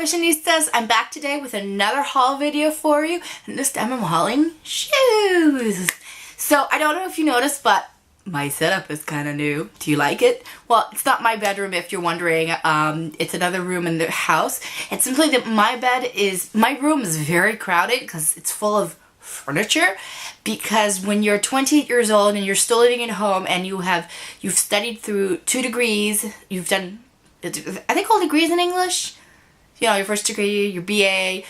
fashionistas, I'm back today with another haul video for you, and this time I'm hauling shoes. So I don't know if you noticed, but my setup is kind of new. Do you like it? Well, it's not my bedroom if you're wondering. It's another room in the house. It's simply that my room is very crowded because it's full of furniture. Because when you're 28 years old and you're still living at home and you've studied through 2 degrees, you've done, are they called degrees in English? You know, your first degree, your BA,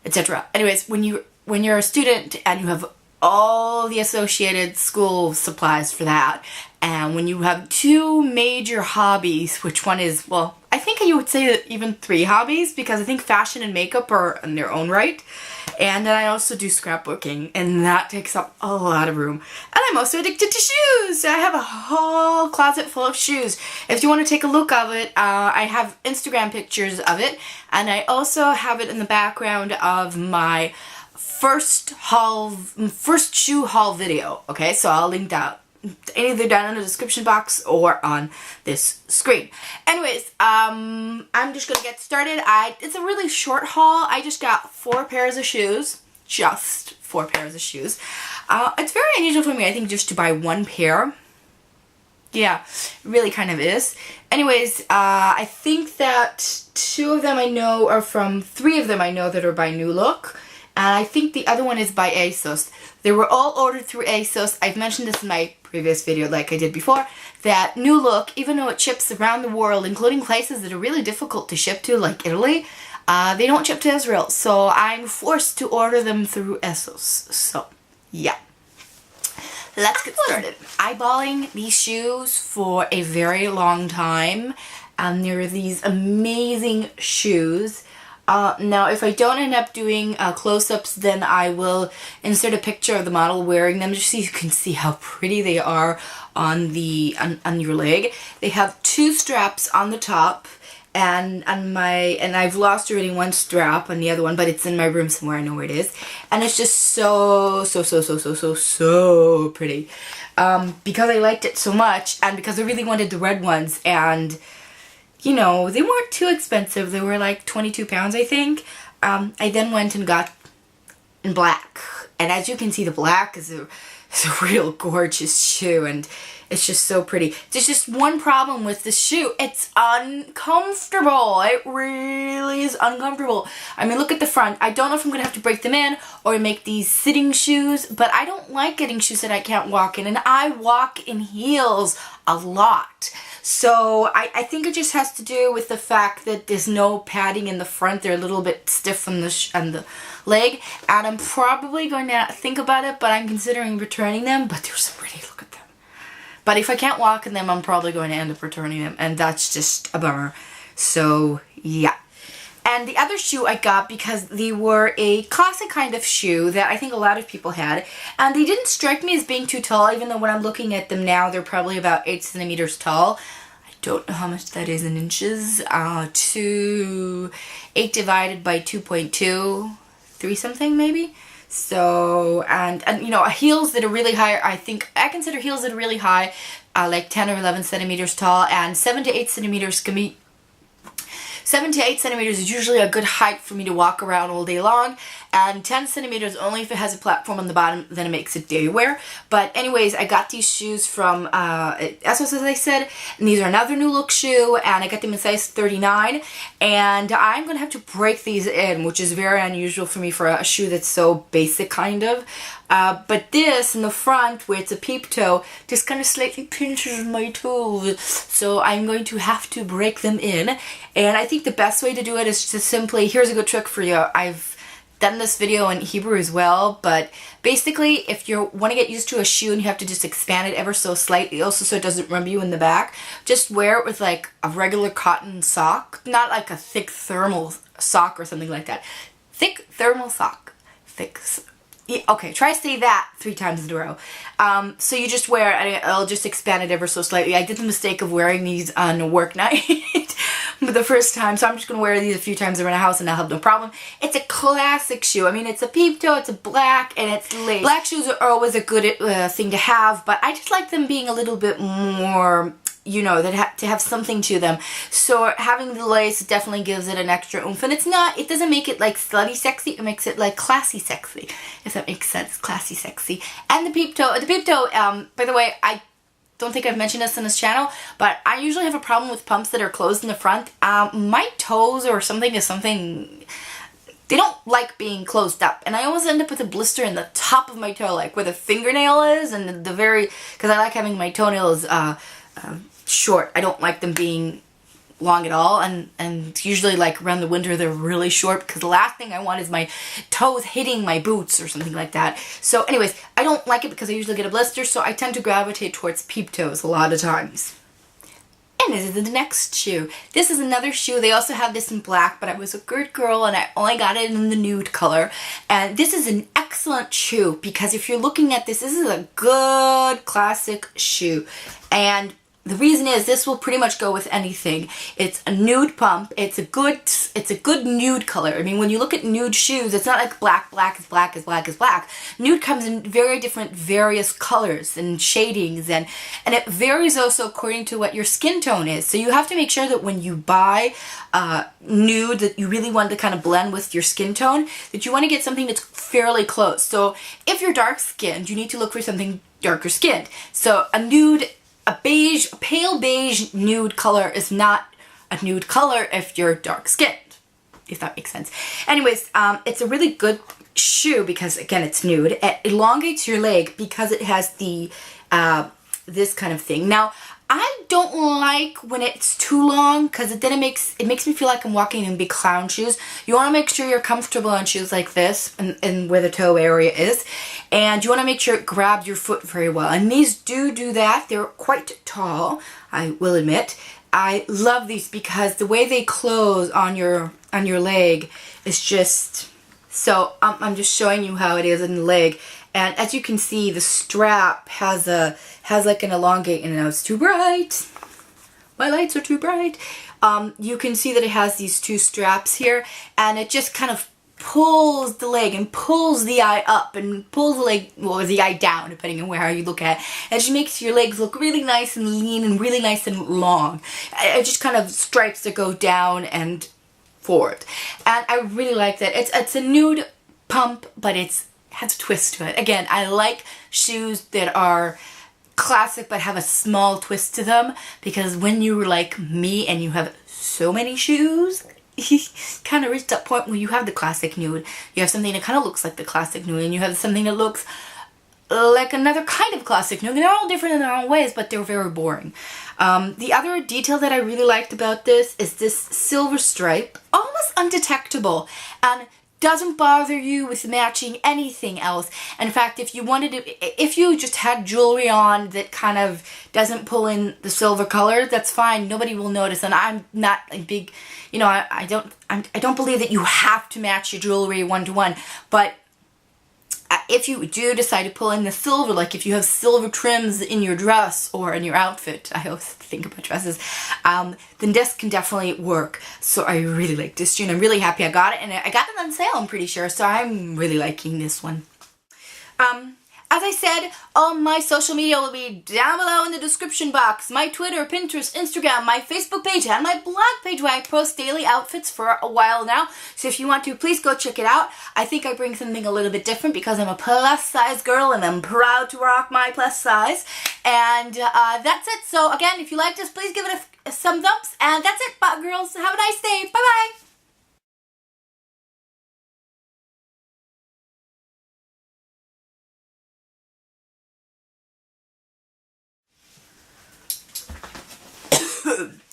etc. Anyways, when you're a student and you have all the associated school supplies for that, and when you have 2 major hobbies, which one is, well, I think you would say that even 3 hobbies, because I think fashion and makeup are in their own right. And then I also do scrapbooking, and that takes up a lot of room. And I'm also addicted to shoes. I have a whole closet full of shoes. If you want to take a look of it, I have Instagram pictures of it, and I also have it in the background of my first shoe haul video. Okay, so I'll link that either down in the description box or on this screen. Anyways, I'm just gonna get started. It's a really short haul. I just got 4 pairs of shoes. Just 4 pairs of shoes. It's very unusual for me, I think, just to buy 1 pair. Yeah, it really kind of is. Anyways, I think that 2 of them I know are from, 3 of them I know that are by New Look. And I think the other one is by Asos. They were all ordered through Asos. I've mentioned this in my previous video like I did before, that New Look, even though it ships around the world, including places that are really difficult to ship to, like Italy, they don't ship to Israel. So I'm forced to order them through Asos. So, yeah. Let's get started. Eyeballing these shoes for a very long time. There are these amazing shoes. Now, if I don't end up doing close-ups, then I will insert a picture of the model wearing them just so you can see how pretty they are on your leg. They have 2 straps on the top, and I've lost already 1 strap on the other one, but it's in my room somewhere. I know where it is, and it's just so pretty. Because I liked it so much, and because I really wanted the red ones, and you know, they weren't too expensive. They were like 22 pounds, I think. I then went and got in black. And as you can see, the black is a real gorgeous shoe. And it's just so pretty. There's just one problem with the shoe. It's uncomfortable. It really is uncomfortable. I mean, look at the front. I don't know if I'm going to have to break them in or make these sitting shoes. But I don't like getting shoes that I can't walk in. And I walk in heels a lot. So I think it just has to do with the fact that there's no padding in the front. They're a little bit stiff on the leg. And I'm probably going to think about it, but I'm considering returning them. But they're so pretty. Look at them. But if I can't walk in them, I'm probably going to end up returning them. And that's just a bummer. So, yeah. And the other shoe I got because they were a classic kind of shoe that I think a lot of people had. And they didn't strike me as being too tall, even though when I'm looking at them now, they're probably about 8 centimeters tall. I don't know how much that is in inches. 8 divided by 2.2, 3 something maybe. So, and you know, heels that are really high, I consider heels that are really high, like 10 or 11 centimeters tall, and 7 to 8 centimeters can be 7 to 8 centimeters is usually a good height for me to walk around all day long, and 10 centimeters only if it has a platform on the bottom, then it makes it day wear. But anyways, I got these shoes from Asos, as I said, and these are another New Look shoe, and I got them in size 39, and I'm going to have to break these in, which is very unusual for me for a shoe that's so basic, kind of. But this in the front, where it's a peep toe, just kind of slightly pinches my toes. So I'm going to have to break them in. And I think the best way to do it is to simply, here's a good trick for you. I've done this video in Hebrew as well, but basically if you want to get used to a shoe and you have to just expand it ever so slightly, also so it doesn't rub you in the back, just wear it with like a regular cotton sock, not like a thick thermal sock or something like that. Thick thermal sock. Okay, try to say that 3 times in a row. So you just wear it, and I'll just expand it ever so slightly. I did the mistake of wearing these on a work night for the first time, so I'm just going to wear these a few times around the house and I'll have no problem. It's a classic shoe. I mean, it's a peep toe, it's a black, and it's lace. Black shoes are always a good thing to have, but I just like them being a little bit more you know, that to have something to them. So having the lace definitely gives it an extra oomph, and it doesn't make it like slutty sexy, it makes it like classy sexy, if that makes sense. Classy sexy. And the peep toe, by the way, I don't think I've mentioned this on this channel, but I usually have a problem with pumps that are closed in the front. My toes or something, they don't like being closed up, and I always end up with a blister in the top of my toe, like where the fingernail is, and because I like having my toenails short. I don't like them being long at all, and usually like around the winter they're really short, because the last thing I want is my toes hitting my boots or something like that. So anyways, I don't like it because I usually get a blister, so I tend to gravitate towards peep toes a lot of times. And this is the next shoe. This is another shoe. They also have this in black, but I was a good girl and I only got it in the nude color. And this is an excellent shoe because if you're looking at this is a good classic shoe. And the reason is this will pretty much go with anything. It's a nude pump. It's a good nude color. I mean, when you look at nude shoes, it's not like black is black is black is black. Nude comes in very different various colors and shadings, and it varies also according to what your skin tone is. So you have to make sure that when you buy nude that you really want to kind of blend with your skin tone, that you want to get something that's fairly close. So if you're dark skinned, you need to look for something darker skinned. So a pale beige nude color is not a nude color if you're dark skinned, if that makes sense. Anyways, it's a really good shoe because again, it's nude. It elongates your leg because it has the this kind of thing. Now, I don't like when it's too long because then it makes me feel like I'm walking in big clown shoes. You want to make sure you're comfortable in shoes like this and where the toe area is, and you want to make sure it grabs your foot very well. And these do that. They're quite tall, I will admit. I love these because the way they close on your leg is just so. I'm just showing you how it is in the leg. And as you can see, the strap has like an elongate, and now it's too bright. My lights are too bright. You can see that it has these two straps here, and it just kind of pulls the leg and pulls the eye up and pulls the leg, well, the eye down, depending on how you look at it. And it just makes your legs look really nice and lean and really nice and long. It just kind of stripes that go down and forward. And I really like that. It's a nude pump, but has a twist to it. Again, I like shoes that are classic but have a small twist to them, because when you're like me and you have so many shoes, you kind of reach that point where you have the classic nude, you have something that kind of looks like the classic nude, and you have something that looks like another kind of classic nude. They're all different in their own ways, but they're very boring. The other detail that I really liked about this is this silver stripe, almost undetectable, and doesn't bother you with matching anything else. In fact, if you just had jewelry on that kind of doesn't pull in the silver color, that's fine. Nobody will notice. And I'm not a big, you know, I don't believe that you have to match your jewelry one-to-one. But if you do decide to pull in the silver, like if you have silver trims in your dress or in your outfit, I always think about dresses, then this can definitely work. So I really like this shoe, and I'm really happy I got it, and I got it on sale, I'm pretty sure, so I'm really liking this one. As I said, all my social media will be down below in the description box. My Twitter, Pinterest, Instagram, my Facebook page, and my blog page where I post daily outfits for a while now. So if you want to, please go check it out. I think I bring something a little bit different because I'm a plus size girl and I'm proud to rock my plus size. And that's it. So again, if you like this, please give it a thumbs up. And that's it. Bye, girls. Have a nice day. Bye-bye.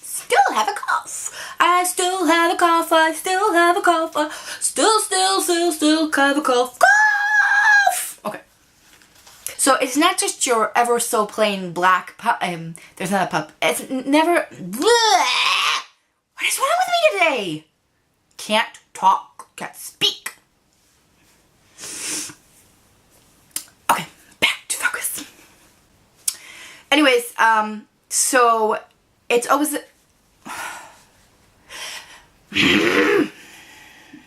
Still have a cough. I still have a cough. I still have a cough. Still have a cough. Cough! Okay. So it's not just your ever so plain black pup. There's not a pup. It's never. Bleh! What is wrong with me today? Can't talk. Can't speak. Okay, back to focus. Anyways, so it's always